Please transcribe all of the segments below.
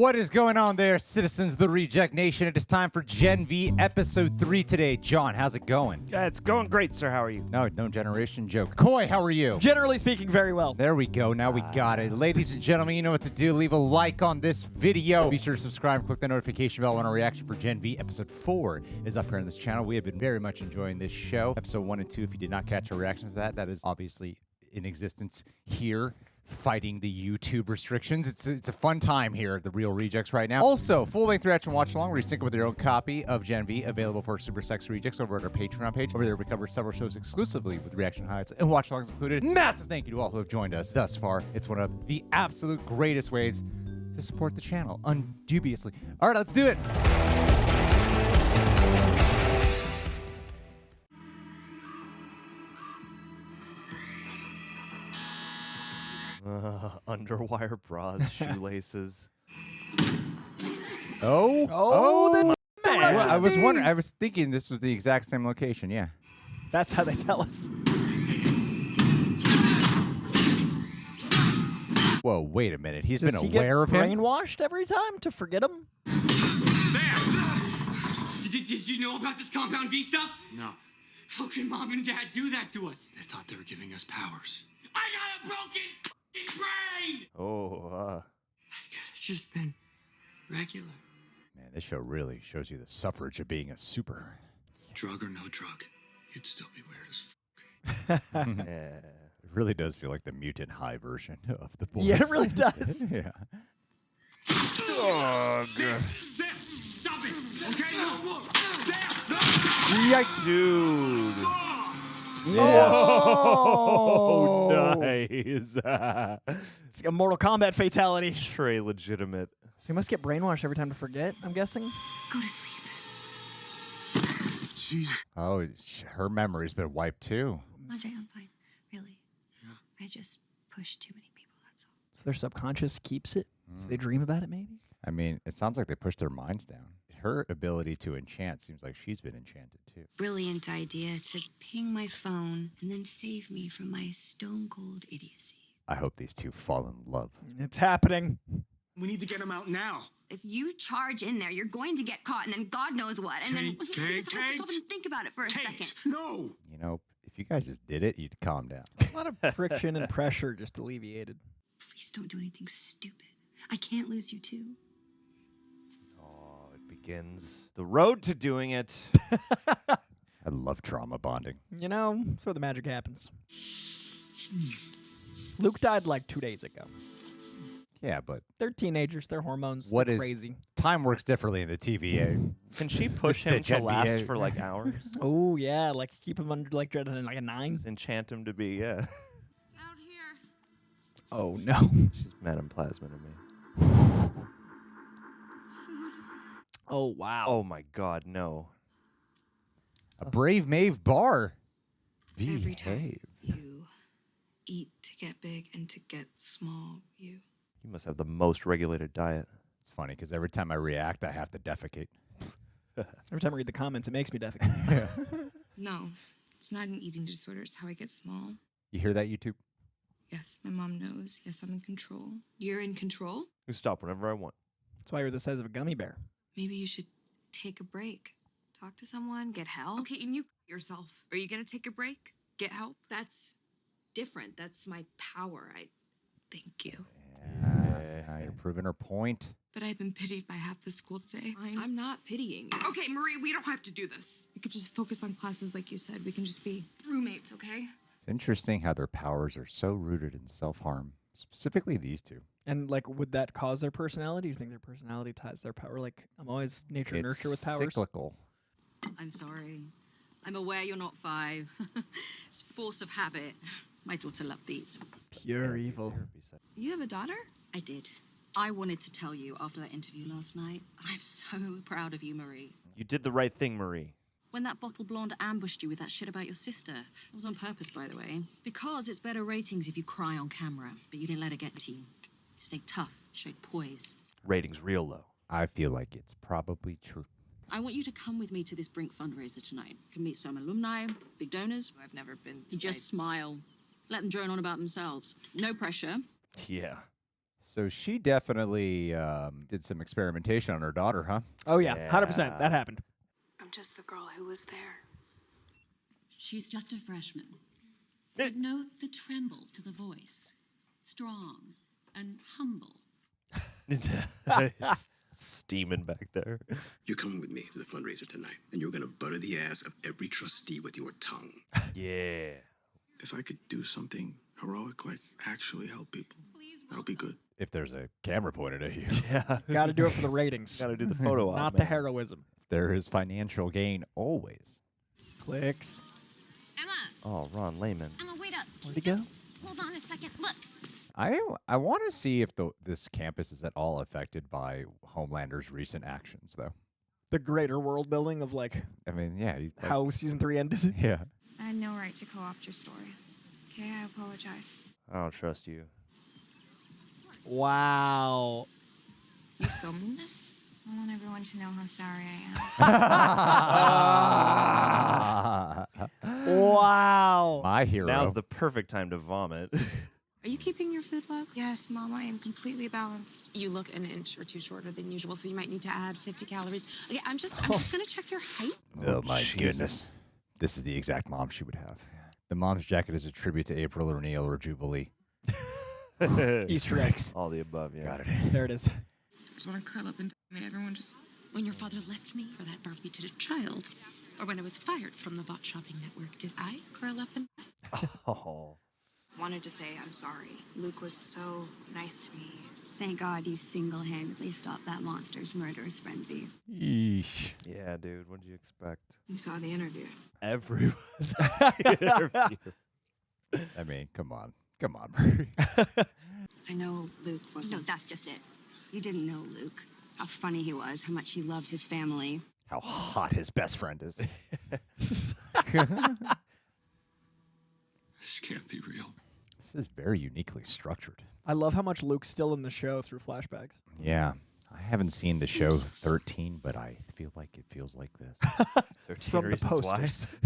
What is going on there, citizens of the Reject Nation? It is time for Gen V Episode 3 today. John, how's it going? It's going great, sir. How are you? No generation joke. Coy, how are you? Generally speaking, very well. There we go. Now we got it. Ladies and gentlemen, you know what to do. Leave a like on this video. Be sure to subscribe and click the notification bell when our reaction for Gen V Episode 4 is up here on this channel. We have been very much enjoying this show. Episode 1 and 2, if you did not catch our reaction to that, that is obviously in existence here, fighting the YouTube restrictions. It's a fun time here at the Real Rejects right now. Also, full-length reaction watch along where you sync it with your own copy of Gen V, available for Super Sex Rejects over at our Patreon page. Over there, we cover several shows exclusively with reaction highlights and watch alongs included. Massive thank you to all who have joined us thus far. It's one of the absolute greatest ways to support the channel, undubiously. All right, let's do it. Underwire bras, shoelaces. Oh, man. Well, I was wondering. I was thinking this was the exact same location. Yeah. That's how they tell us. Whoa, wait a minute. He's Does been he aware get of him? brainwashed every time to forget him? Sam! Did you know about this Compound V stuff? No. How can Mom and Dad do that to us? They thought they were giving us powers. I got a broken brain! I could've just been regular. Man, this show really shows you the suffrage of being a super. Drug or no drug, you'd still be weird as fuck. It really does feel like the Mutant High version of the boys. Yeah, it really does. Yeah. Oh, God. Sam, stop it! Okay, no, look! Sam, no! Yikes. Dude. Oh, Nice. It's like a Mortal Kombat fatality. Trey legitimate. So you must get brainwashed every time to forget, I'm guessing? Go to sleep. Jesus. Oh, her memory's been wiped too. Andre, I'm fine. Really. Yeah. I just pushed too many people, that's all. So their subconscious keeps it? So they dream about it, maybe? I mean, it sounds like they pushed their minds down. Her ability to enchant seems like she's been enchanted too. Brilliant idea to ping my phone and then save me from my stone-cold idiocy. I hope these two fall in love. It's happening. We need to get him out now. If you charge in there, you're going to get caught, and then God knows what. And then Kate, you just have to stop Kate. and think about it for a second. No! You know, if you guys just did it, you'd calm down. A lot of friction and pressure just alleviated. Please don't do anything stupid. I can't lose you too. Oh, it begins the road to doing it. I love trauma bonding. You know, that's where the magic happens. Luke died like 2 days ago. Yeah, but They're teenagers. Their hormones what are is crazy. time works differently in the TVA. Can she push The him to GenV. last for like hours? Oh, yeah. Like keep him under like dreaded in like a 9. Just enchant him to be, Out here. Oh, no. She's Madame Plasma to me. Oh, wow. Oh my God, no. A brave Maeve bar. Every time Behave. you eat to get big and to get small, you... You must have the most regulated diet. It's funny because every time I react, I have to defecate. Every time I read the comments, it makes me defecate. No, it's not an eating disorder. It's how I get small. You hear that, YouTube? Yes, my mom knows. Yes, I'm in control. You're in control? You stop whenever I want. That's why you're the size of a gummy bear. Maybe you should take a break. Talk to someone, get help. Okay, and you yourself. Are you gonna take a break? Get help? That's different. That's my power. Thank you. You're proving her point. But I've been pitied by half the school today. I'm not pitying you. Okay, Marie, we don't have to do this. We could just focus on classes like you said. We can just be... Roommates, okay? It's interesting how their powers are so rooted in self-harm. Specifically these two. And, like, would that cause their personality? Do you think their personality ties their power? Like, I'm always nature and nurture with powers. Cyclical. I'm sorry. I'm aware you're not 5. It's force of habit. My daughter loved these. Pure Fancy evil. therapy set. You have a daughter? I did. I wanted to tell you after that interview last night. I'm so proud of you, Marie. You did the right thing, Marie. When that bottle blonde ambushed you with that shit about your sister. It was on purpose, by the way. Because it's better ratings if you cry on camera. But you didn't let her get to you. You stayed tough, showed poise. Ratings real low. I feel like it's probably true. I want you to come with me to this Brink fundraiser tonight. You can meet some alumni, big donors. I've never been. You just smile. Let them drone on about themselves. No pressure. Yeah. So she definitely did some experimentation on her daughter, huh? Oh, yeah. 100%. That happened. I'm just the girl who was there. She's just a freshman. But note the tremble to the voice. Strong and humble. Steaming back there. You're coming with me to the fundraiser tonight, and you're gonna butter the ass of every trustee with your tongue. Yeah. If I could do something heroic, like actually help people, that'll be good. If there's a camera pointed at you. Yeah. Got to do it for the ratings. Got to do the photo op, Not man. the heroism. There is financial gain always. Clicks. Emma! Oh, Ron Layman. Emma, wait up. Where'd he go? Hold on a second. Look. I want to see if this campus is at all affected by Homelander's recent actions, though. The greater world building of, like, I mean, yeah. how season 3 ended. Yeah. I had no right to co-opt your story. Okay, I apologize. I don't trust you. Wow. You filming this? I want everyone to know how sorry I am. Wow. My hero. Now's the perfect time to vomit. Are you keeping your food log? Yes, Mom, I am completely balanced. You look an inch or two shorter than usual, so you might need to add 50 calories. Okay, I'm just gonna check your height. Oh, my Jesus. goodness. This is the exact mom she would have. The mom's jacket is a tribute to April O'Neil or Jubilee. Easter eggs. All the above, yeah. Got it. There it is. I just want to curl up and everyone just... When your father left me for that Barbie to a child, or when I was fired from the bot shopping network, did I curl up and... Oh. Wanted to say I'm sorry. Luke was so nice to me. Thank God you single-handedly stopped that monster's murderous frenzy. Yeesh. Yeah, dude. What did you expect? You saw the interview. Everyone's I mean, come on. Come on, Murray. I know Luke wasn't... No, that's just it. You didn't know Luke. How funny he was, how much he loved his family. How hot his best friend is. This can't be real. This is very uniquely structured. I love how much Luke's still in the show through flashbacks. Yeah. I haven't seen the show 13, but I feel like it feels like this. 13 From the Reasons Why. posters.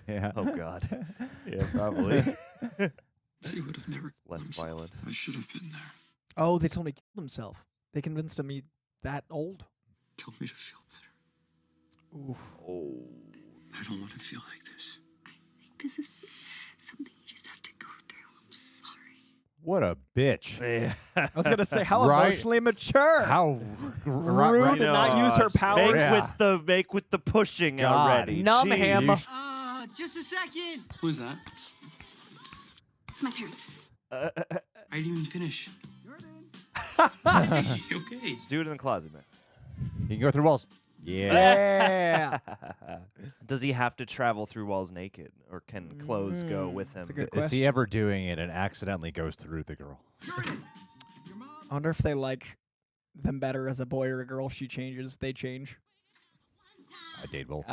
Yeah. Oh, God. Yeah, probably. She would have never. Less violent. I should have been there. Oh, they told me he killed himself. They convinced him he's that old. Told me to feel better. Oof. Oh. I don't want to feel like this. I think this is something you just have to go through. I'm sorry. What a bitch. Yeah. I was going to say, how Right. emotionally mature. How rude to not use her powers. Make with the pushing God. already. Numb him. Jeez. Just a second. Who's that? It's my parents. I didn't even finish. Okay. Let's do it in the closet, man. You can go through walls. Yeah. Yeah. Does he have to travel through walls naked, or can clothes go with him? That's a good Is question. he ever doing it and accidentally goes through the girl? I wonder if they like them better as a boy or a girl. She changes, they change. I date both.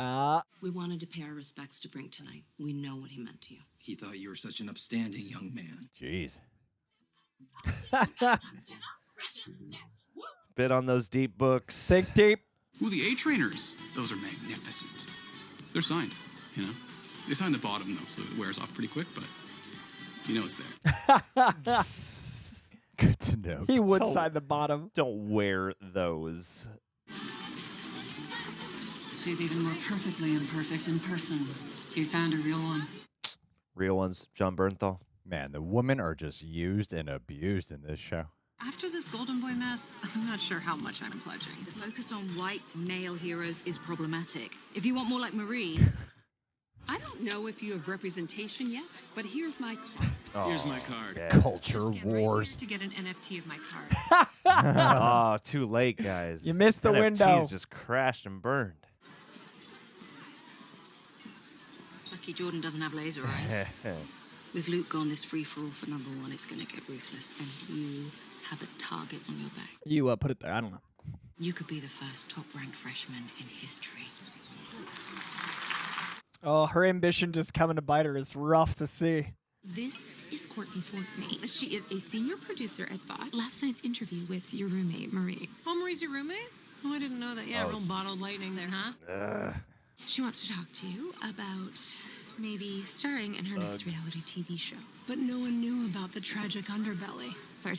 We wanted to pay our respects to Brink tonight. We know what he meant to you. He thought you were such an upstanding young man. Jeez. Bit on those deep books. Think deep. Ooh, the A-trainers. Those are magnificent. They're signed, you know? They sign the bottom, though, so it wears off pretty quick, but you know it's there. Good to know. He would Don't- sign the bottom. Don't wear those. She's even more perfectly imperfect in person. You found a real one. Real ones, John Bernthal. Man, the women are just used and abused in this show. After this Golden Boy mess, I'm not sure how much I'm pledging. The focus on white male heroes is problematic. If you want more like Marie... I don't know if you have representation yet, but here's my card. Here's my card. Yeah. Culture wars. To get an NFT of my card. Oh, too late, guys. You missed the NFTs window. just crashed and burned. Lucky Jordan doesn't have laser eyes. With Luke gone, this free-for-all for number one, it's going to get ruthless. And you have a target on your back. You put it there. I don't know. You could be the first top-ranked freshman in history. Oh, her ambition just coming to bite her is rough to see. This is Courtney Fortney. She is a senior producer at VOD. Last night's interview with your roommate, Marie. Oh, Marie's your roommate? Oh, I didn't know that. Yeah, real bottled lightning there, huh? She wants to talk to you about Maybe starring in her next reality TV show. But no one knew about the tragic underbelly. Sorry,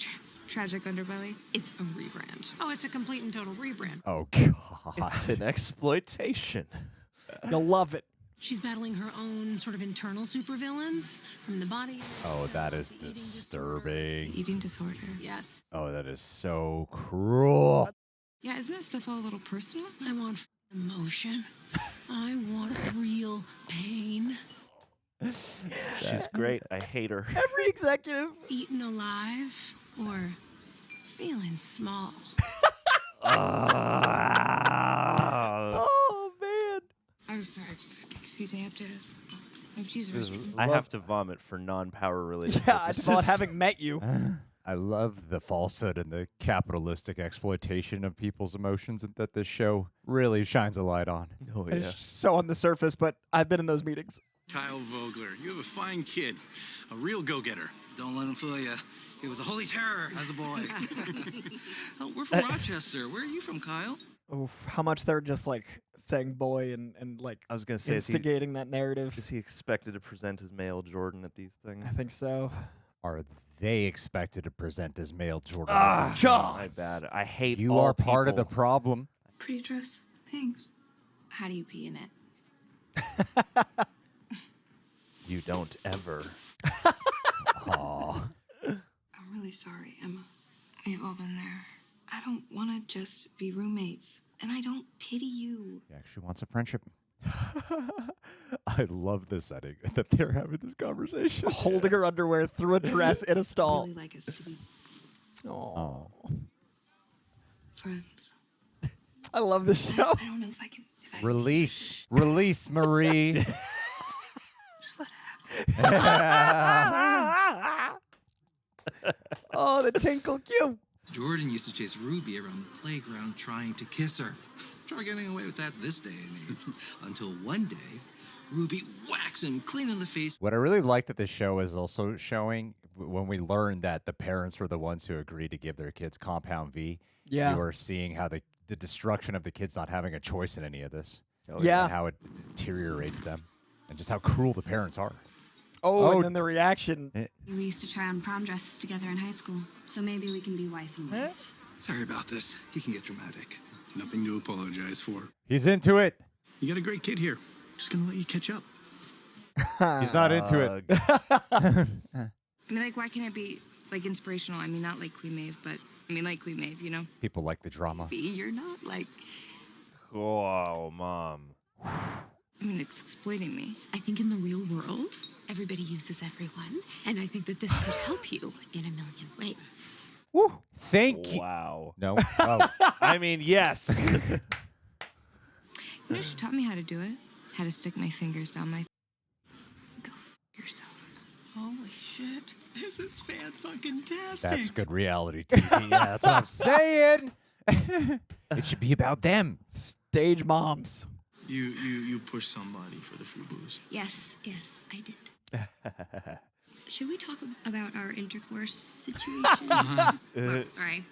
tragic underbelly. It's a rebrand. Oh, it's a complete and total rebrand. Oh, God. It's an exploitation. You'll love it. She's battling her own sort of internal supervillains from the body. Oh, that is disturbing. Eating disorder. Yes. Oh, that is so cruel. Yeah, isn't that stuff all a little personal? I want emotion. I want real pain. She's great. I hate her. Every executive. Eaten alive or feeling small. Oh, man. I'm sorry. Excuse me, I have to use the restroom. I have to vomit for non-power related Yeah, I purposes. thought having met you. I love the falsehood and the capitalistic exploitation of people's emotions that this show really shines a light on. Oh, It's yeah. so on the surface, but I've been in those meetings. Kyle Vogler, you have a fine kid, a real go-getter. Don't let him fool you. He was a holy terror as a boy. Oh, we're from Rochester. Where are you from, Kyle? Oof, how much they're just like saying boy and like I was going to say, instigating that narrative. is he expected to present as male Jordan at these things? I think so. Are they expected to present as male Jordan? My bad. I hate You all are part of the people. problem. Pretty dress. Thanks. How do you pee in it? You don't ever. Aw. I'm really sorry, Emma. We've all been there. I don't want to just be roommates, and I don't pity you. He actually wants a friendship. I love the setting that they're having this conversation. Holding her underwear through a dress in a stall. Really like us to be Oh, friends. I love this show. I don't know if I can. If I Release Marie. just let it happen. Oh, the tinkle cue. Jordan used to chase Ruby around the playground trying to kiss her. Try getting away with that this day and age. Until one day, Ruby whacks him clean in the face. What I really like that this show is also showing when we learn that the parents were the ones who agreed to give their kids Compound V. Yeah. You are seeing how the destruction of the kids not having a choice in any of this. Yeah. And how it deteriorates them. And just how cruel the parents are. Oh, and then the reaction. We used to try on prom dresses together in high school, so maybe we can be wife and wife. Sorry about this. He can get dramatic. Nothing to apologize for. He's into it. You got a great kid here. Just gonna let you catch up. He's not into it. I mean, like, why can't it be like inspirational? I mean, not like Queen Maeve, but I mean, like Queen Maeve, you know? People like the drama. You're not like. Oh, Mom. I mean, it's exploiting me. I think in the real world, everybody uses everyone, and I think that this could help you in a million ways. Woo. Thank you. Wow. No. Oh. I mean, yes. You know, she taught me how to do it. How to stick my fingers down my. Go f yourself. Holy shit. This is fan-fucking-tastic. That's good reality TV. Yeah, that's what I'm saying. It should be about them. Stage moms. You push somebody for the free booze. Yes, I did. Should we talk about our intercourse situation? Oh, sorry,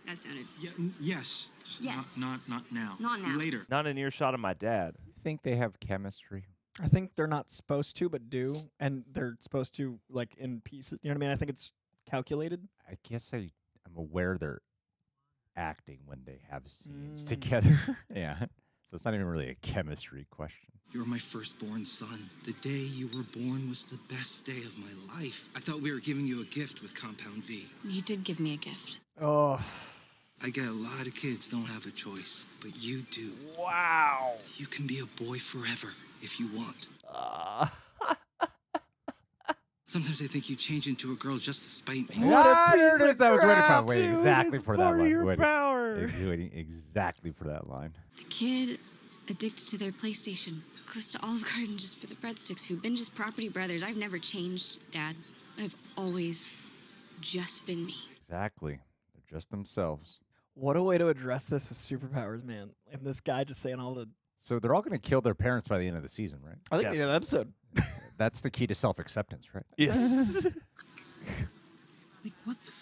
that sounded. Yeah, yes. Just Yes. Not now. Not now. Later. Not an earshot of my dad. You think they have chemistry? I think they're not supposed to, but do. And they're supposed to, like, in pieces. You know what I mean? I think it's calculated. I guess I'm aware they're acting when they have scenes together. Yeah. So it's not even really a chemistry question. You were my firstborn son. The day you were born was the best day of my life. I thought we were giving you a gift with Compound V. You did give me a gift. Oh. I get a lot of kids don't have a choice, but you do. Wow. You can be a boy forever if you want. Sometimes I think you change into a girl just to spite me. There it is. I was waiting for crap, waiting dude. exactly It's for that part of line. your Waiting- power. waiting exactly for that line. The kid addicted to their PlayStation goes to Olive Garden just for the breadsticks, who binges Property Brothers. I've never changed, Dad. I've always just been me. Exactly. They're just themselves. What a way to address this with superpowers, man. And this guy just saying all the. So they're all going to kill their parents by the end of the season, right? I think in an episode. That's the key to self-acceptance, right? Yes. Like, what the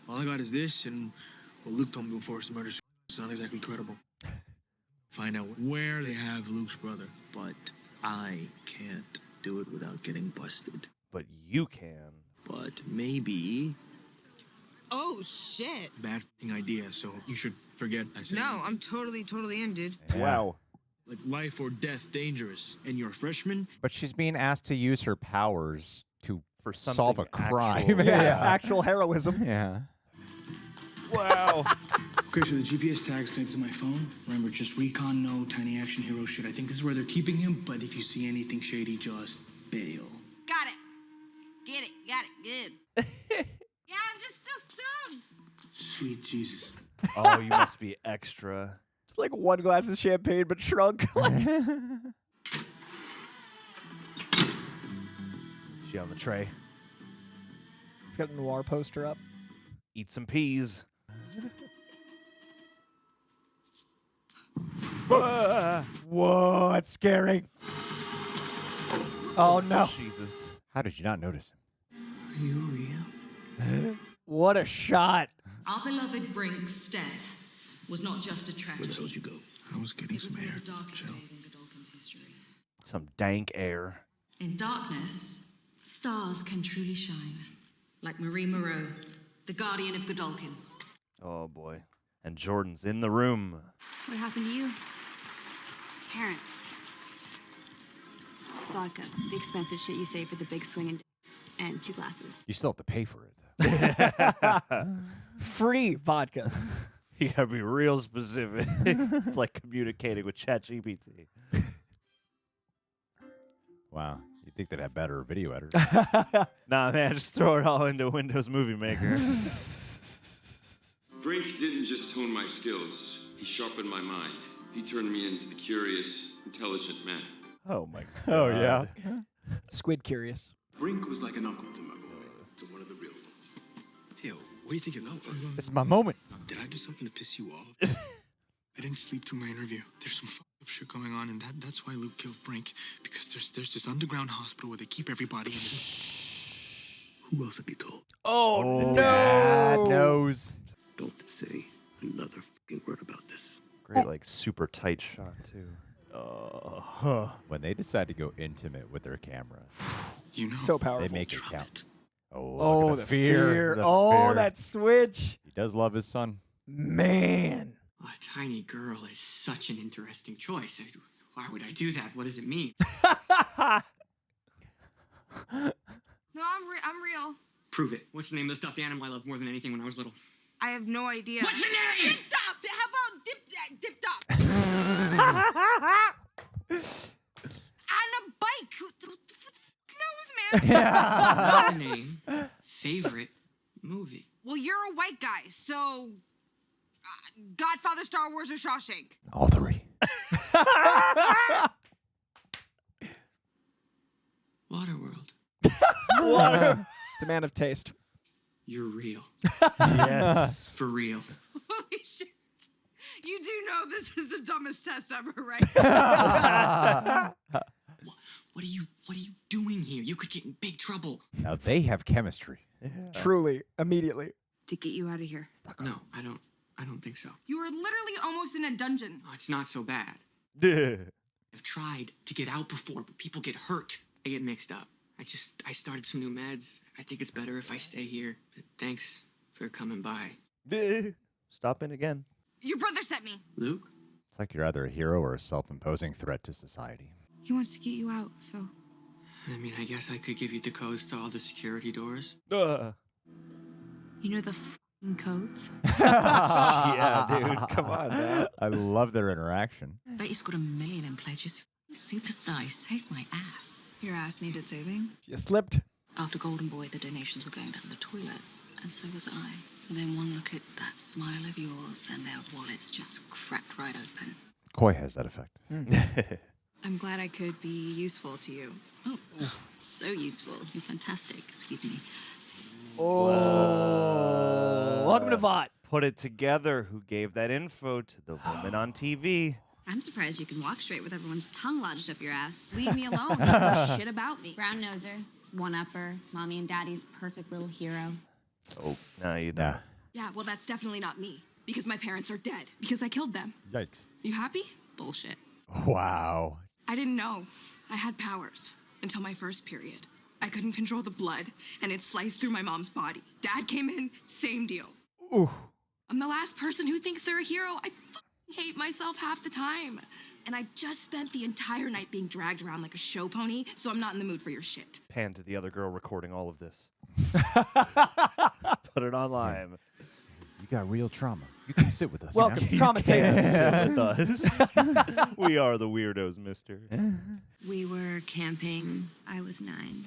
All I got is this and what Luke told me before his murder. It's not exactly credible. Find out where they have Luke's brother, but I can't. do it without getting busted. But you can. But maybe... Oh, shit. Bad idea, so you should forget I said No, I'm totally in, dude. Wow. like life or death dangerous, and you're a freshman? But she's being asked to use her powers to something solve a crime. actual. Actual heroism. Yeah. Wow. Okay, so the GPS tag's connected to my phone. Remember, just recon, no tiny action hero shit. I think this is where they're keeping him, but if you see anything shady, just bail. Got it. Get it. Got it. Good. Yeah, I'm just still stoned. Sweet Jesus. Oh, you must be extra. It's like one glass of champagne, but shrunk. She on the tray. It's got a noir poster up. Eat some peas. Whoa, that's scary. Oh, no. Jesus. How did you not notice him? Are you real? What a shot. Our beloved Brink's death was not just a tragedy. Where the hell did you go? I was getting It was some one air. of the darkest Chill. days in Godolkin's history. Some dank air. In darkness, stars can truly shine. Like Marie Moreau, the guardian of Godolkin. Oh, boy. And Jordan's in the room. What happened to you? Parents. Vodka, the expensive shit you save for the big swing and dance, and 2 glasses. You still have to pay for it. Free vodka. You gotta be real specific. It's like communicating with ChatGPT. Wow. You'd think they'd have better video editors. Nah, man, just throw it all into Windows Movie Maker. Brink didn't just hone my skills. He sharpened my mind. He turned me into the curious, intelligent man. Oh, my God. Oh, yeah. Squid curious. Brink was like an uncle to my boy, to one of the real ones. Yo, what do you think you're going? This is my moment. Did I do something to piss you off? I didn't sleep through my interview. There's some fucked up shit going on, and that's why Luke killed Brink. Because there's this underground hospital where they keep everybody in. Who else have you told? Oh, no. Dad knows. Don't say another fucking word about this. Great, like, super tight shot, too. When they decide to go intimate with their camera, You know. So powerful. they make it count. Oh, Oh, look at the the fear. The Oh, fear. that switch. He does love his son. Man. A tiny girl is such an interesting choice. Why would I do that? What does it mean? No, I'm real. Prove it. What's the name of the stuffed animal I loved more than anything when I was little? I have no idea. What's your name? Dip Top. How about Dip Top? On a bike. Who the fuck knows, man? Name. Favorite movie. Well, you're a white guy, so Godfather, Star Wars, or Shawshank? All 3. Waterworld. Water. It's a man of taste. You're real. Yes. For real. Holy shit. You do know this is the dumbest test ever, right? What are you doing here? You could get in big trouble. Now they have chemistry. Truly. Immediately. To get you out of here. No, I don't think so. You were literally almost in a dungeon. Oh, it's not so bad. I've tried to get out before, but people get hurt. I get mixed up. I started some new meds. I think it's better if I stay here. But thanks for coming by. Stop in again. Your brother sent me. Luke? It's like you're either a hero or a self-imposing threat to society. He wants to get you out, so. I mean, I guess I could give you the codes to all the security doors. You know the f***ing codes? Yeah, dude. Come on, man. I love their interaction. Bet he's got 1 million in pledges. Superstar, he saved my ass. Your ass needed saving? You slipped. After Golden Boy, the donations were going down the toilet, and so was I. And then one look at that smile of yours, and their wallets just cracked right open. Koi has that effect. I'm glad I could be useful to you. Oh, so useful. You're fantastic. Excuse me. Oh. Welcome to VOT. Put it together. Who gave that info to the woman on TV? I'm surprised you can walk straight with everyone's tongue lodged up your ass. Leave me alone. You know shit about me. Brown noser, one-upper, mommy and daddy's perfect little hero. Oh, no, you Nah. don't. Yeah, well, that's definitely not me. Because my parents are dead. Because I killed them. Yikes. You happy? Bullshit. Wow. I didn't know. I had powers. until my first period. I couldn't control the blood, and it sliced through my mom's body. Dad came in, same deal. Ooh. I'm the last person who thinks they're a hero. I hate myself half the time. And I just spent the entire night being dragged around like a show pony, so I'm not in the mood for your shit. Pan to the other girl recording all of this. Put it online. You got real trauma. You can sit with us. Welcome, now. traumatized. With us. We are the weirdos, mister. We were camping. I was 9.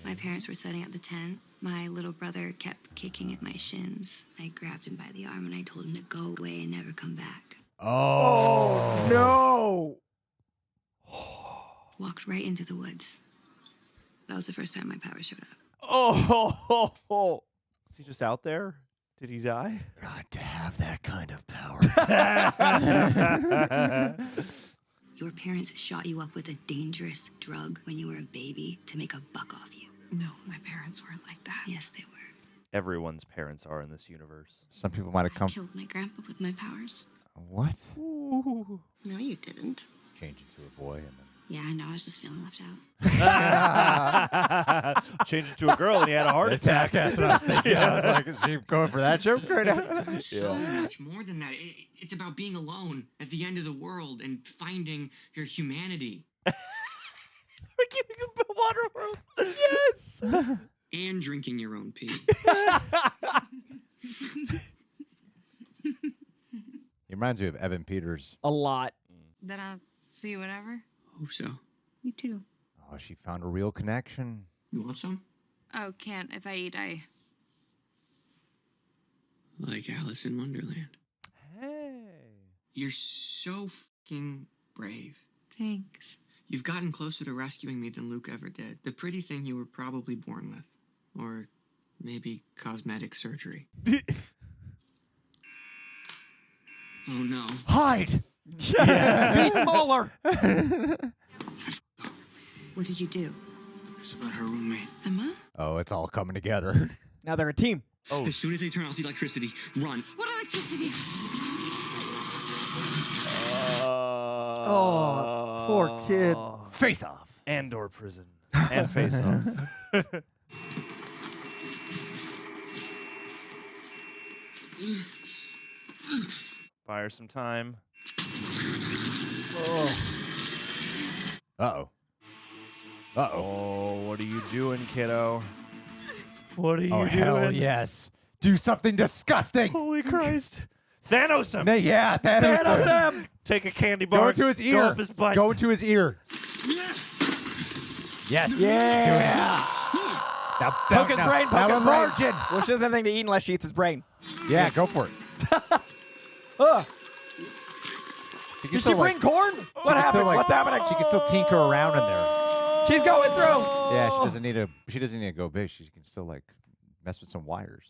My parents were setting up the tent. My little brother kept kicking at my shins. I grabbed him by the arm and I told him to go away and never come back. Oh, no. Walked right into the woods. That was the first time my power showed up. Oh. Is he just out there? Did he die? Got to have that kind of power. Your parents shot you up with a dangerous drug when you were a baby to make a buck off you. No, my parents weren't like that. Yes, they were. Everyone's parents are in this universe. Some people might have come. Killed my grandpa with my powers. What? No, you didn't. Change into a boy and then. Yeah, I know. I was just feeling left out. Changed into a girl and he had a heart attack. That's what I was thinking. I was like, is she going for that joke right now? So much more than that. It's about being alone at the end of the world and finding your humanity. We're keeping a water world. Yes. And drinking your own pee. He reminds me of Evan Peters. A lot. Then I'll see you whenever. Hope so. Me too. Oh, she found a real connection. You want some? Oh, can't. If I eat, I... Like Alice in Wonderland. Hey. You're so fucking brave. Thanks. You've gotten closer to rescuing me than Luke ever did. The pretty thing you were probably born with. Or maybe cosmetic surgery. Oh no. Hide! Be smaller. What did you do? It's about her roommate. Emma? Oh, it's all coming together. Now they're a team. Oh. As soon as they turn off the electricity, run. What electricity? Oh, poor kid. Face off. Andor prison. And face off. Buy her some time. Uh-oh. Oh, what are you doing, kiddo? What are you Oh, doing? hell yes. Do something disgusting. Holy Christ. Thanos him. Yeah, Thanos him. Take a candy bar. Go into his ear. Go up his butt. Go into his ear. Yes. Yeah. Do it. Now, Poke his brain, poke his brain. margin. Well, she doesn't have anything to eat unless she eats his brain. Yeah, go for it. Did she bring corn? What happened? What's happening? She can still tinker around in there. She's going through. Yeah, she doesn't need to go big. She can still like mess with some wires.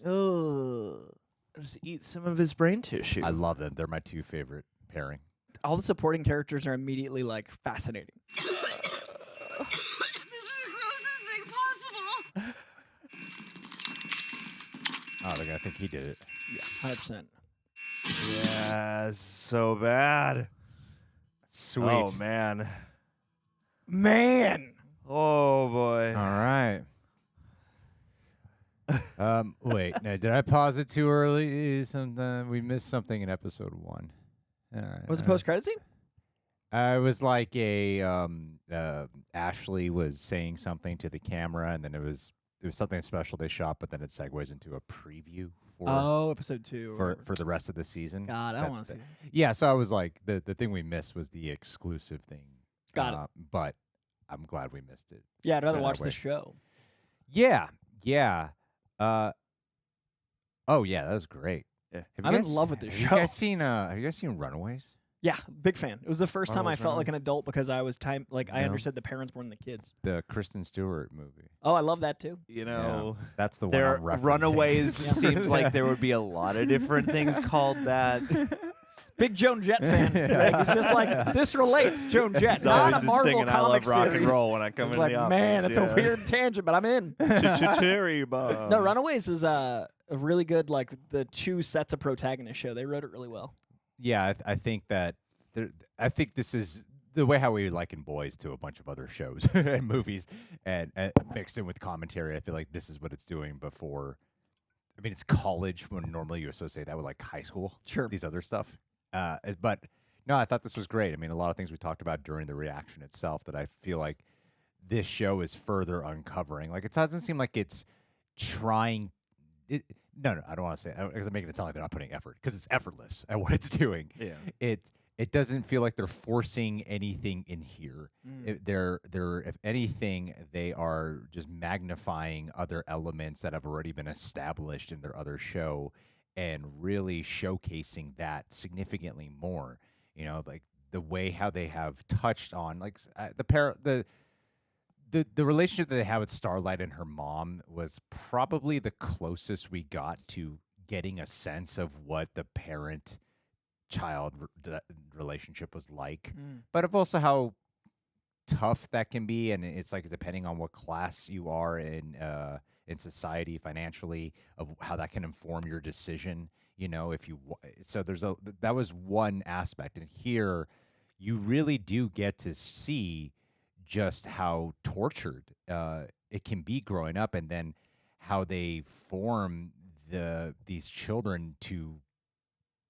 Just eat some of his brain tissue. I love them. They're my two favorite pairing. All the supporting characters are immediately like fascinating. This is the grossest thing possible. Oh, I think he did it. Yeah, 100%. Yeah, so bad. Sweet. Oh, man. Man. Oh, boy. All right. Wait, no, did I pause it too early? Something we missed something in episode 1. All right, Was it post-credit scene? It was like a Ashley was saying something to the camera, and then it was something special they shot, but then it segues into a preview for episode 2 for the rest of the season. God, I don't want to see that. Yeah, so I was like, the thing we missed was the exclusive thing. Got it. But I'm glad we missed it. Yeah, I'd rather Send it watch away. the show. Yeah. Oh yeah, that was great. Yeah. I'm in love with this show. Have you guys seen Runaways? Yeah, big fan. It was the first time I Runaways, felt like an adult because I was I Yeah. understood the parents more than the kids. The Kristen Stewart movie. Oh, I love that too. You know, that's the one there, I'm referencing. Runaways seems like there would be a lot of different things called that. Big Joan Jett fan. Like, it's just like, this relates, Joan Jett, He's not always a just Marvel singing, comic I love rock series. and roll when I come It's in like, the office. man, it's a weird tangent, but I'm in. Cherry bomb. No, Runaways is a really good, like, the two sets of protagonists show. They wrote it really well. Yeah, I think that. I think this is the way how we liken boys to a bunch of other shows and movies and mixed in with commentary. I feel like this is what it's doing before. I mean, it's college when normally you associate that with like high school. Sure. These other stuff. But no, I thought this was great. I mean, a lot of things we talked about during the reaction itself that I feel like this show is further uncovering. Like, it doesn't seem like it's trying. No, I don't want to say it because I'm making it sound like they're not putting effort because it's effortless at what it's doing. Yeah. It doesn't feel like they're forcing anything in here. They're if anything, they are just magnifying other elements that have already been established in their other show and really showcasing that significantly more. You know, like the way how they have touched on like the relationship that they have with Starlight and her mom was probably the closest we got to getting a sense of what the parent-child relationship was like, but of also how tough that can be, and it's like depending on what class you are in society financially, of how that can inform your decision. You know, if you so there's that was one aspect, and here you really do get to see just how tortured it can be growing up, and then how they form these children to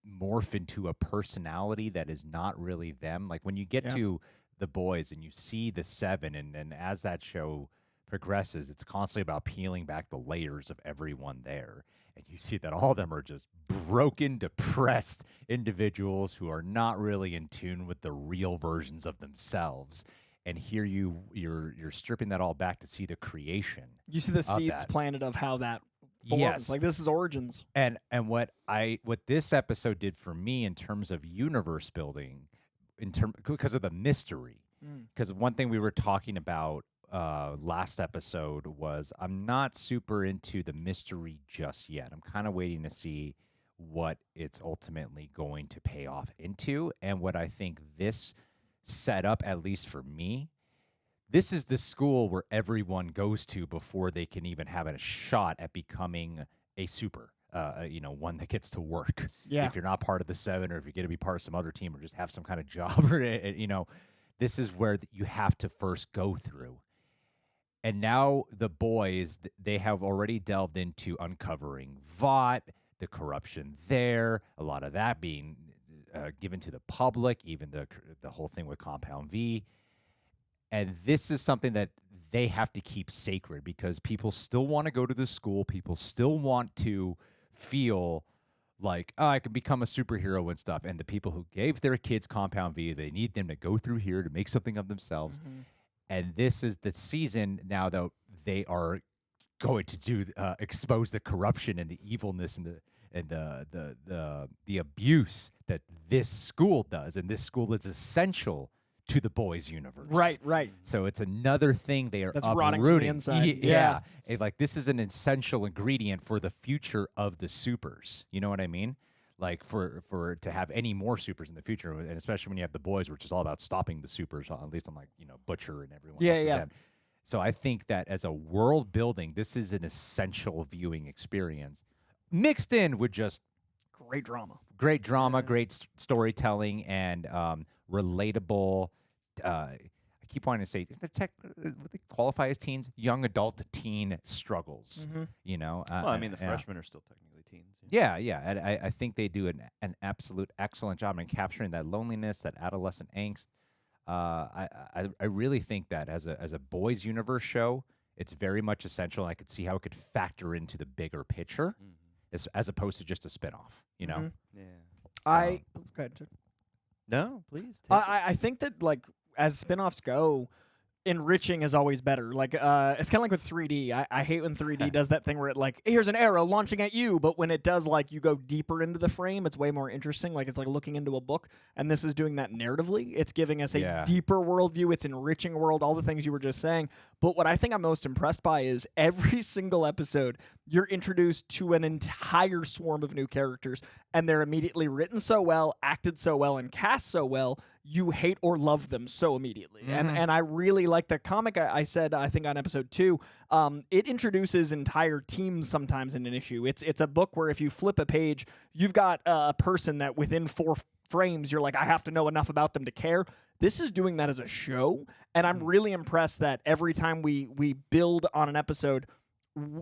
morph into a personality that is not really them. Like when you get to the boys and you see the 7, and as that show progresses, it's constantly about peeling back the layers of everyone there. And you see that all of them are just broken, depressed individuals who are not really in tune with the real versions of themselves. And here you're stripping that all back to see the creation. You see the seeds planted of how that forms. Yes. Like this is origins. And what this episode did for me in terms of universe building, because of the mystery. Because one thing we were talking about last episode was I'm not super into the mystery just yet. I'm kind of waiting to see what it's ultimately going to pay off into. And what I think this set up, at least for me, this is the school where everyone goes to before they can even have a shot at becoming a super, one that gets to work. Yeah. If you're not part of the 7, or if you're going to be part of some other team, or just have some kind of job, or this is where you have to first go through. And now the boys, they have already delved into uncovering Vought, the corruption there, a lot of that being given to the public, even the whole thing with Compound V. And this is something that they have to keep sacred because people still want to go to the school. People still want to feel like, oh, I can become a superhero and stuff. And the people who gave their kids Compound V, they need them to go through here to make something of themselves. And this is the season now that they are going to do expose the corruption and the evilness and the abuse that this school does, and this school is essential to the boys' universe. Right. So it's another thing they are That's uprooting. rotting from the inside. Yeah. Like this is an essential ingredient for the future of the supers. You know what I mean? Like for to have any more supers in the future, and especially when you have the boys, which is all about stopping the supers, at least on like Butcher and everyone else's end. So I think that as a world building, this is an essential viewing experience, mixed in with just great drama, great storytelling, and relatable. I keep wanting to say what they qualify as teens, young adult to teen struggles. Well, I mean, the freshmen are still technically teens. Yeah. And I think they do an absolute excellent job in capturing that loneliness, that adolescent angst. I really think that as a boys' universe show, it's very much essential. And I could see how it could factor into the bigger picture, as opposed to just a spinoff. Yeah. Go ahead. No, please. I think that like as spinoffs go, enriching is always better. Like it's kind of like with 3D. I hate when 3D does that thing where it like, here's an arrow launching at you, but when it does like you go deeper into the frame, it's way more interesting. Like it's like looking into a book, and this is doing that narratively. It's giving us a deeper worldview. It's enriching world, all the things you were just saying. But what I think I'm most impressed by is every single episode, you're introduced to an entire swarm of new characters, and they're immediately written so well, acted so well, and cast so well, you hate or love them so immediately. And I really like the comic. I said, I think on episode 2, it introduces entire teams sometimes in an issue. It's a book where if you flip a page, you've got a person that within frames, you're like, I have to know enough about them to care. This is doing that as a show, and I'm really impressed that every time we build on an episode,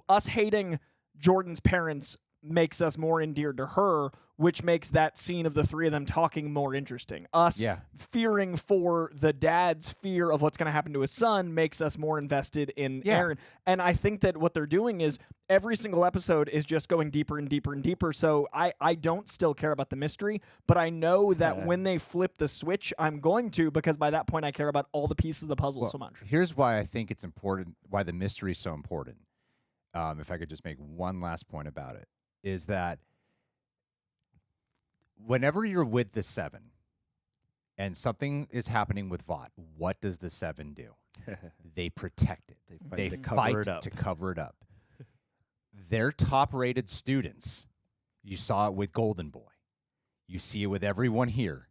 us hating Jordan's parents makes us more endeared to her, which makes that scene of the three of them talking more interesting. Us fearing for the dad's fear of what's going to happen to his son makes us more invested in Aaron. And I think that what they're doing is every single episode is just going deeper and deeper and deeper. So I don't still care about the mystery, but I know that when they flip the switch, I'm going to, because by that point I care about all the pieces of the puzzle so much. Here's why I think it's important, why the mystery is so important. If I could just make one last point about it, is that whenever you're with the Seven and something is happening with Vought, what does the Seven do? They protect it. They fight to cover it up. Their top-rated students, you saw it with Golden Boy. You see it with everyone here.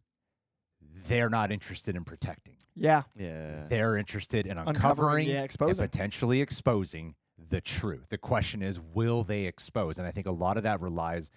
They're not interested in protecting. Yeah. They're interested in uncovering and potentially exposing the truth. The question is, will they expose? And I think a lot of that relies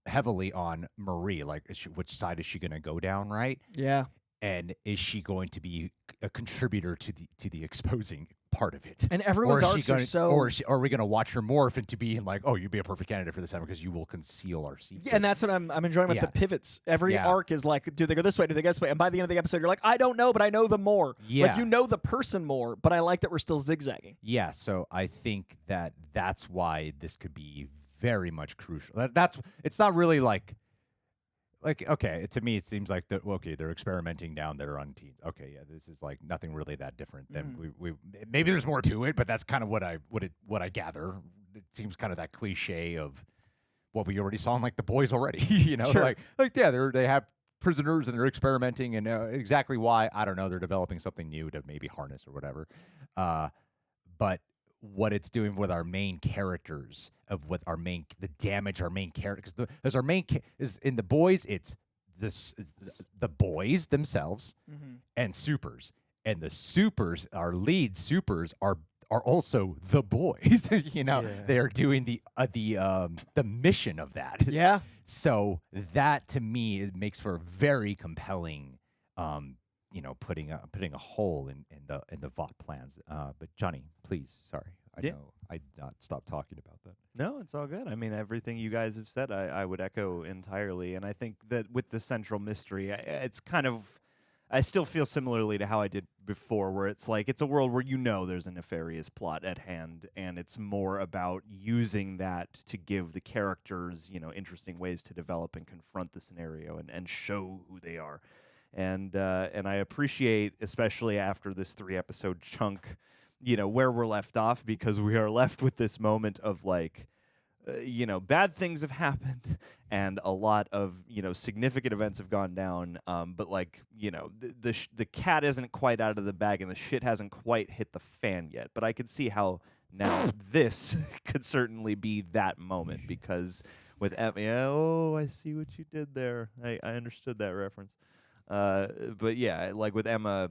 heavily on Marie. Like, which side is she going to go down, right? Yeah. And is she going to be a contributor to the exposing part of it? And everyone's arcs are so... Or are we going to watch her morph into being like, oh, you'd be a perfect candidate for this Seven because you will conceal our secrets. Yeah, and that's what I'm enjoying with the pivots. Every arc is like, do they go this way? Do they go this way? And by the end of the episode, you're like, I don't know, but I know them more. Yeah. Like, you know the person more, but I like that we're still zigzagging. Yeah, so I think that's why this could be very much crucial. It's not really like okay, to me it seems like they're experimenting down there on teens. Okay, yeah, this is like nothing really that different than we maybe there's more to it, but that's kind of what I gather. It seems kind of that cliche of what we already saw in like The Boys already, you know, Sure. like they have prisoners and they're experimenting and exactly why, I don't know, they're developing something new to maybe harness or whatever. But what it's doing with our main characters, of what the damage our main characters, because our main is in The Boys, it's the boys themselves and supers, and the supers, our lead supers are also the boys. You know, they are doing the mission of that. Yeah. So that to me it makes for a very compelling. Putting a hole in the Vought plans. But Johnny, please, sorry, I know I did not stop talking about that. No, it's all good. I mean, everything you guys have said, I would echo entirely. And I think that with the central mystery, it's kind of, I still feel similarly to how I did before, where it's like it's a world where there's a nefarious plot at hand, and it's more about using that to give the characters, interesting ways to develop and confront the scenario and show who they are. And I appreciate, especially after this 3-episode chunk, where we're left off, because we are left with this moment of like, bad things have happened and a lot of, significant events have gone down. But like, the cat isn't quite out of the bag and the shit hasn't quite hit the fan yet. But I could see how now this could certainly be that moment, because with Emma, I see what you did there. I understood that reference. But yeah, like with Emma,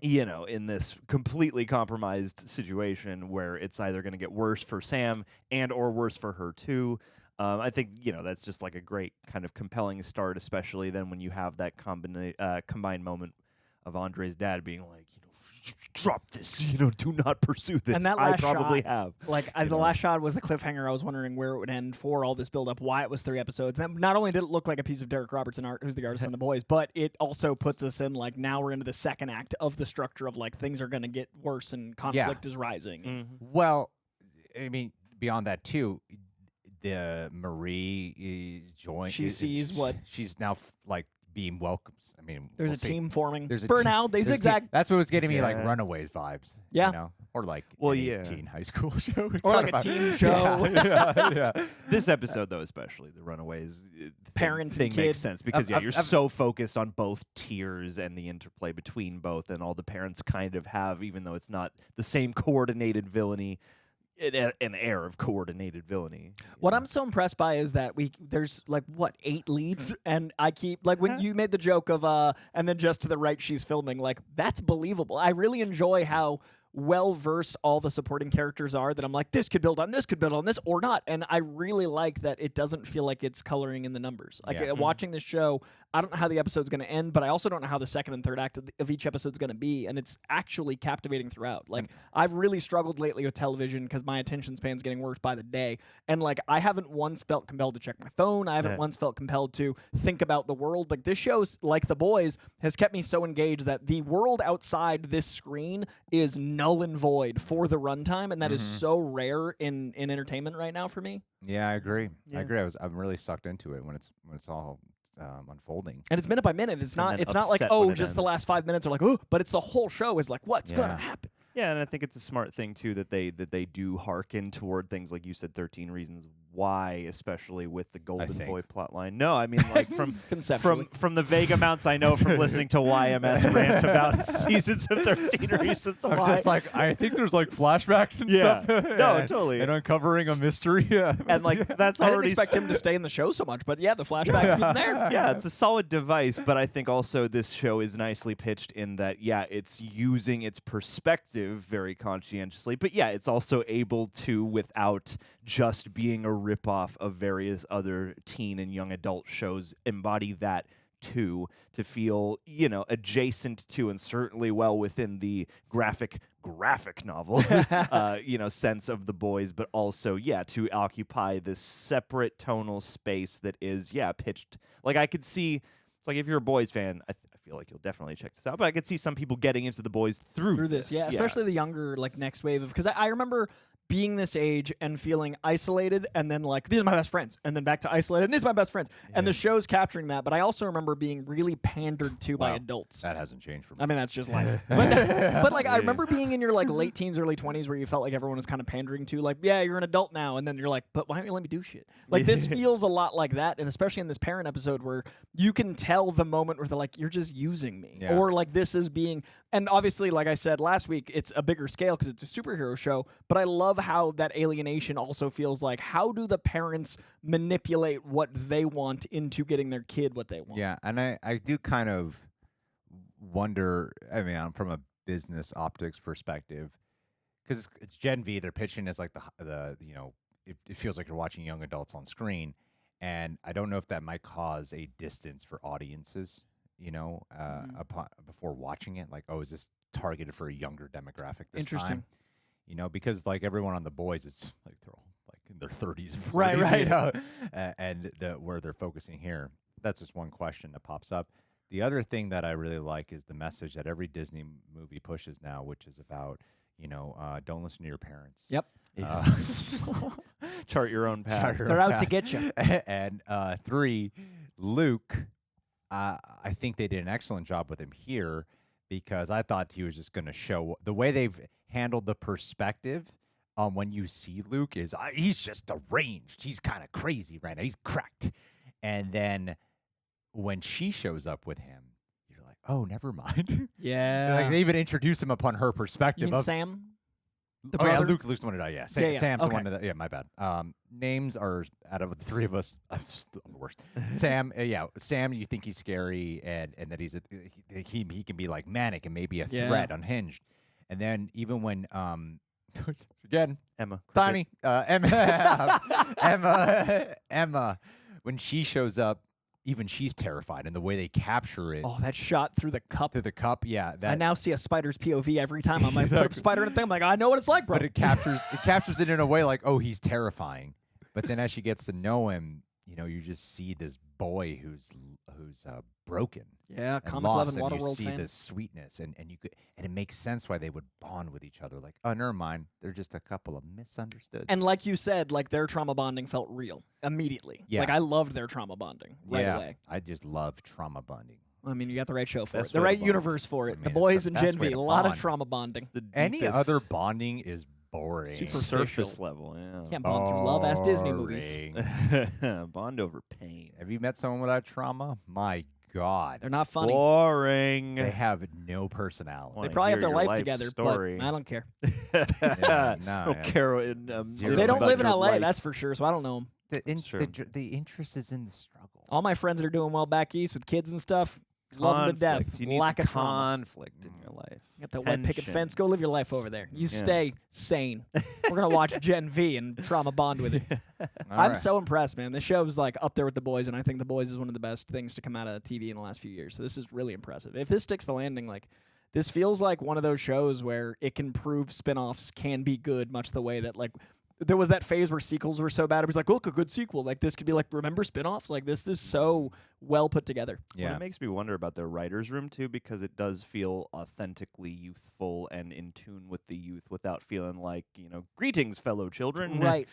in this completely compromised situation where it's either going to get worse for Sam and or worse for her too. I think, that's just like a great kind of compelling start, especially then when you have that combined moment of Andre's dad being like, drop this, do not pursue this. And that I last probably shot, have. Like, the last shot was the cliffhanger. I was wondering where it would end for all this build-up, why it was 3 episodes. And not only did it look like a piece of Derek Robertson art, who's the artist on The Boys, but it also puts us in, like, now we're into the second act of the structure of, like, things are going to get worse and conflict is rising. Mm-hmm. Well, I mean, beyond that, too, the Marie joined. She sees what... She's now, like, being welcomed. I mean, there's a team forming. There's a Burnout. They zigzag. That's what was getting me like Runaways vibes. Yeah. Or like teen high school show. Or like a teen show. Yeah. This episode, though, especially the Runaways parents thing and makes kids. sense because you're so focused on both tiers and the interplay between both, and all the parents kind of have, even though it's not the same coordinated villainy, an air of coordinated villainy. What I'm so impressed by is that there's like 8 leads, and I keep like when you made the joke of and then just to the right she's filming, like that's believable. I really enjoy how well versed all the supporting characters are that I'm like, this could build on this, could build on this, or not. And I really like that it doesn't feel like it's coloring in the numbers. Like watching this show, I don't know how the episode's going to end, but I also don't know how the second and third act of each episode's going to be. And it's actually captivating throughout. Like I've really struggled lately with television because my attention span's getting worse by the day. And like I haven't once felt compelled to check my phone. I haven't once felt compelled to think about the world. Like this show's like The Boys has kept me so engaged that the world outside this screen is null and void for the runtime, and that is so rare in entertainment right now for me. Yeah, I agree. I agree. I'm really sucked into it when it's all unfolding. And it's minute by minute. It's not like, oh, just the last 5 minutes are like, oh, but it's the whole show is like, what's gonna happen? Yeah, and I think it's a smart thing too that they do hearken toward things like you said, 13 Reasons Why, especially with the Golden Boy plotline. No, I mean like from the vague amounts I know from listening to YMS rant about seasons of 13 Reasons Why. I'm just like, I think there's like flashbacks and stuff. No, totally. And uncovering a mystery. And like that's I didn't already expect him to stay in the show so much, but yeah, the flashbacks get there. Yeah, it's a solid device, but I think also this show is nicely pitched in that it's using its perspective very conscientiously, but it's also able to, without just being a ripoff of various other teen and young adult shows, embody that too, to feel adjacent to and certainly well within the graphic novel sense of The Boys, but also to occupy this separate tonal space that is pitched. Like I could see, it's like if you're a Boys fan, I feel like you'll definitely check this out, but I could see some people getting into The Boys through this. Yeah, especially the younger next wave of, because I remember being this age and feeling isolated, and then like, these are my best friends, and then back to isolated, and these are my best friends. And the show's capturing that, but I also remember being really pandered to by adults. That hasn't changed for me. I mean, that's just life. but like, I remember being in your like late teens, early 20s where you felt like everyone was kind of pandering to, like, yeah, you're an adult now, and then you're like, but why don't you let me do shit? Like, this feels a lot like that, and especially in this parent episode where you can tell the moment where they're like, you're just using me. Yeah. Or like, this is being, and obviously, like I said last week, it's a bigger scale because it's a superhero show, but I love how that alienation also feels like, how do the parents manipulate what they want into getting their kid what they want? Yeah, and I do kind of wonder, I mean, from a business optics perspective, because it's Gen V, they're pitching as like the it feels like you're watching young adults on screen, and I don't know if that might cause a distance for audiences, before watching it, like, oh, is this targeted for a younger demographic this Interesting. time? Because like everyone on The Boys is like they're all like in their 30s and 40s, right. And where they're focusing here. That's just one question that pops up. The other thing that I really like is the message that every Disney movie pushes now, which is about, don't listen to your parents. Yep. Chart your own path. They're out to get you. And 3, Luke, I think they did an excellent job with him here, because I thought he was just going to show the way they've handled the perspective. When you see Luke is he's just deranged. He's kind of crazy right now. He's cracked. And then when she shows up with him, you're like, oh, never mind. Yeah. Like they even introduce him upon her perspective. You mean Sam? Yeah, Luke's the one to die. Yeah, Sam's okay. the one to die. Yeah, my bad. Names are, out of the three of us, I'm the worst. Sam, Sam, you think he's scary, and that he can be like manic and maybe a threat, unhinged. And then even when again, Emma, Tiny, Emma, when she shows up, even she's terrified, and the way they capture it. Oh, that shot through the cup. Yeah. I now see a spider's POV every time. I'm like, put a spider in a thing. I'm like, I know what it's like, bro. But it captures it in a way like, oh, he's terrifying. But then as she gets to know him, you just see this boy who's broken. Yeah, and Comic lost, Love and and you Waterworld see fan. this sweetness, and it makes sense why they would bond with each other. Like, oh, never mind, they're just a couple of misunderstoods. And like you said, like their trauma bonding felt real immediately. Yeah. Like I loved their trauma bonding right away. I just love trauma bonding. I mean, you got the right show for Best it, the way to right bond. universe for it. I mean, The it's Boys the and best Gen way V, to a lot of bond. trauma bonding. Any other bonding is boring. surface level, yeah. Can't bond through love as Disney movies. Bond over pain. Have you met someone without trauma? My God. They're not funny. Boring. They have no personality. They probably have their your life life together, story. but I don't care. Don't care. They don't live in LA, that's for sure, so I don't know them. The interest is in the struggle. All my friends that are doing well back east with kids and stuff, love them to death. You need Lack some of trauma. conflict in your life. Got that white picket fence. Go live your life over there. You stay sane. We're going to watch Gen V and trauma bond with it. I'm so impressed, man. This show's like up there with The Boys, and I think The Boys is one of the best things to come out of TV in the last few years. So this is really impressive. If this sticks the landing, like, this feels like one of those shows where it can prove spinoffs can be good, much the way that, like, there was that phase where sequels were so bad. It was like, look, a good sequel. Like, this could be like, remember spinoffs? Like, this is so well put together. Yeah. Well, it makes me wonder about their writer's room, too, because it does feel authentically youthful and in tune with the youth without feeling like, greetings, fellow children. Right.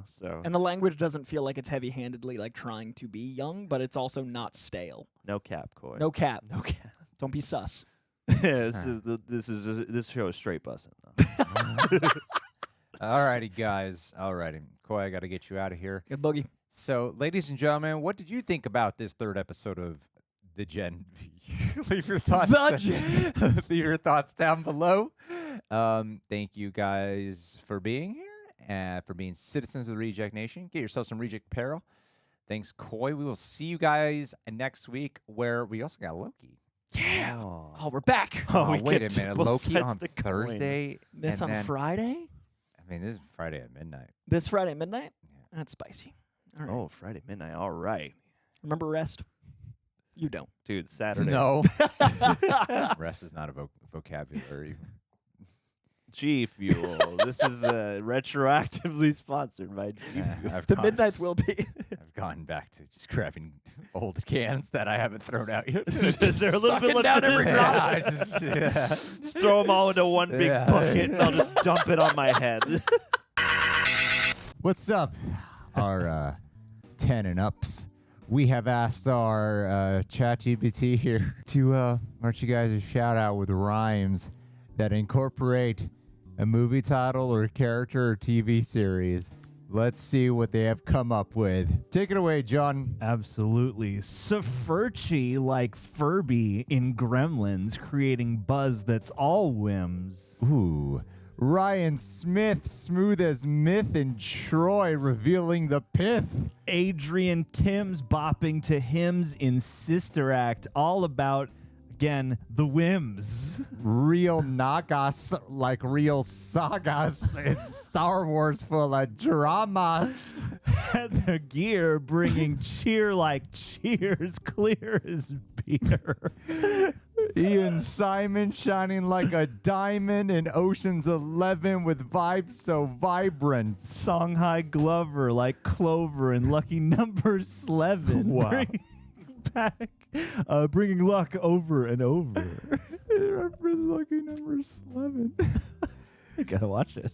So. And the language doesn't feel like it's heavy-handedly, like, trying to be young, but it's also not stale. No cap, Coy. No cap. Don't be sus. This show is straight bussing, though. Alrighty, guys. Alrighty. Coy, I got to get you out of here. Good boogie. So, ladies and gentlemen, what did you think about this third episode of the Gen V? Leave your thoughts. Leave your thoughts down below. Thank you guys for being here and for being citizens of the Reject Nation. Get yourself some Reject apparel. Thanks, Coy. We will see you guys next week, where we also got Loki. Yeah. Oh, we're back. Wait a minute. Loki on Thursday. This on Friday? I mean, this is Friday at midnight. This Friday at midnight? Yeah. That's spicy. All right. Oh, Friday midnight. All right. Remember rest? You don't. Dude, Saturday. No. Rest is not a vocabulary. G Fuel. This is retroactively sponsored by G Fuel. Midnights will be. I've gone back to just grabbing old cans that I haven't thrown out yet. Is there a little bit left in every just throw them all into one big bucket, and I'll just dump it on my head. What's up, our 10 and ups? We have asked our ChatGPT here to march you guys a shout out with rhymes that incorporate a movie title or character or TV series. Let's see what they have come up with. Take it away, John. Absolutely. Sefurchi like Furby in Gremlins, creating buzz that's all whims. Ooh. Ryan Smith, smooth as myth in Troy, revealing the pith. Adrian Timms bopping to hymns in Sister Act, all about, again, the whims. Real Nagas like real sagas. It's Star Wars full of dramas. Heather Gear bringing cheer like cheers, clear as beer. Ian Simon shining like a diamond in Ocean's 11 with vibes so vibrant. Songhai Glover like Clover in Lucky Number 11. Wow. Bringing luck over and over. Lucky Number 11. You gotta watch it.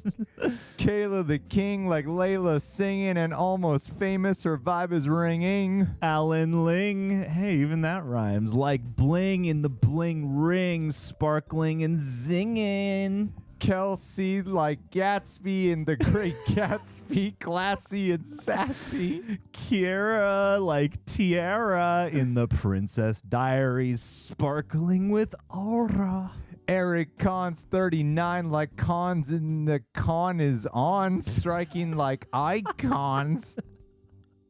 Kayla the King like Layla singing and almost famous. Her vibe is ringing. Alan Ling. Hey, even that rhymes. Like bling in the bling ring, sparkling and zinging. Kelsey like Gatsby in The Great Gatsby, classy and sassy. Kiara like Tiara in The Princess Diaries, sparkling with aura. Eric Conn's 39 like Cons in the Con is on, striking like icons.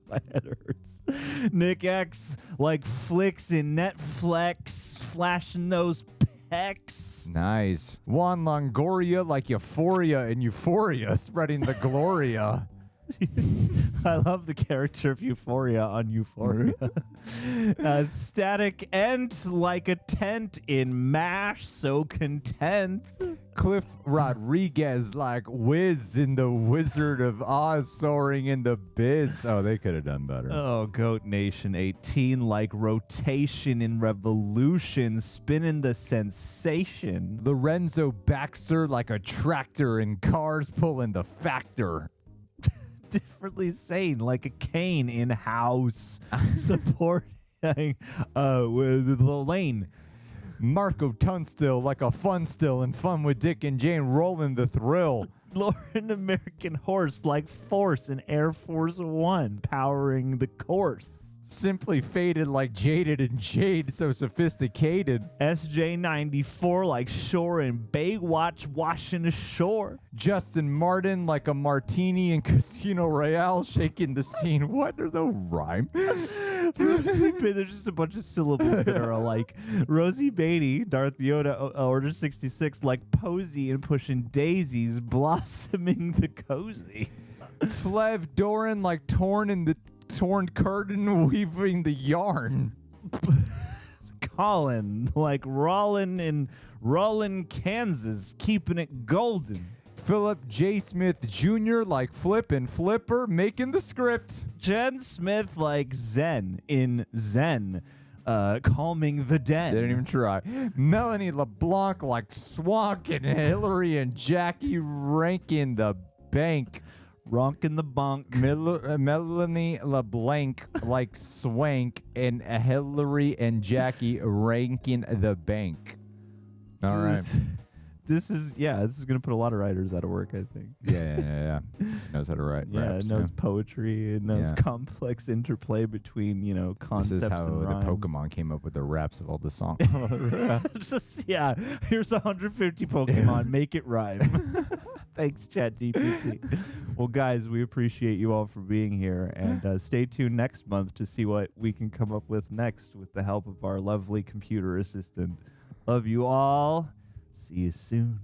My head hurts. Nick X like flicks in Netflix, flashing those pecs. Nice. Juan Longoria like Euphoria in Euphoria, spreading the Gloria. I love the character of Euphoria on Euphoria. Static Ent like a tent in MASH, so content. Cliff Rodriguez like Wiz in The Wizard of Oz, soaring in the biz. Oh, they could have done better. Oh, Goat Nation 18 like rotation in Revolution, spinning the sensation. Lorenzo Baxter like a tractor in Cars, pulling the factor. Differently sane like a cane in House, supporting with the lane. Marco Tunstill like a fun still and fun with Dick and Jane, rolling the thrill. Lauren American Horse like Force in Air Force One, powering the course. Simply faded like Jaded and Jade, so sophisticated. SJ94 like Shore and Baywatch, washing ashore. Justin Martin like a martini in Casino Royale, shaking the scene. What? There's no rhyme. There's just a bunch of syllables that are alike. Rosie Beatty, Darth Yoda, Order 66, like Posey and pushing daisies, blossoming the cozy. Flev Doran like torn in the torn curtain, weaving the yarn. Colin, like Rollin in Rollin, Kansas, keeping it golden. Philip J. Smith Jr. like Flip and Flipper, making the script. Jen Smith like Zen in Zen, calming the den. Didn't even try. Melanie LeBlanc like Swank, and Hillary and Jackie ranking the bank. Ronkin' the bonk. Melanie LeBlanc like Swank, and Hillary and Jackie ranking the bank. All right. This is gonna put a lot of writers out of work, I think. Yeah. Knows how to write. Yeah, raps, it knows poetry. It knows complex interplay between concepts. This is how and the rhymes. Pokemon came up with the raps of all the songs. Here's 150 Pokemon. Make it rhyme. Thanks, ChatGPT. Well, guys, we appreciate you all for being here, and stay tuned next month to see what we can come up with next with the help of our lovely computer assistant. Love you all. See you soon.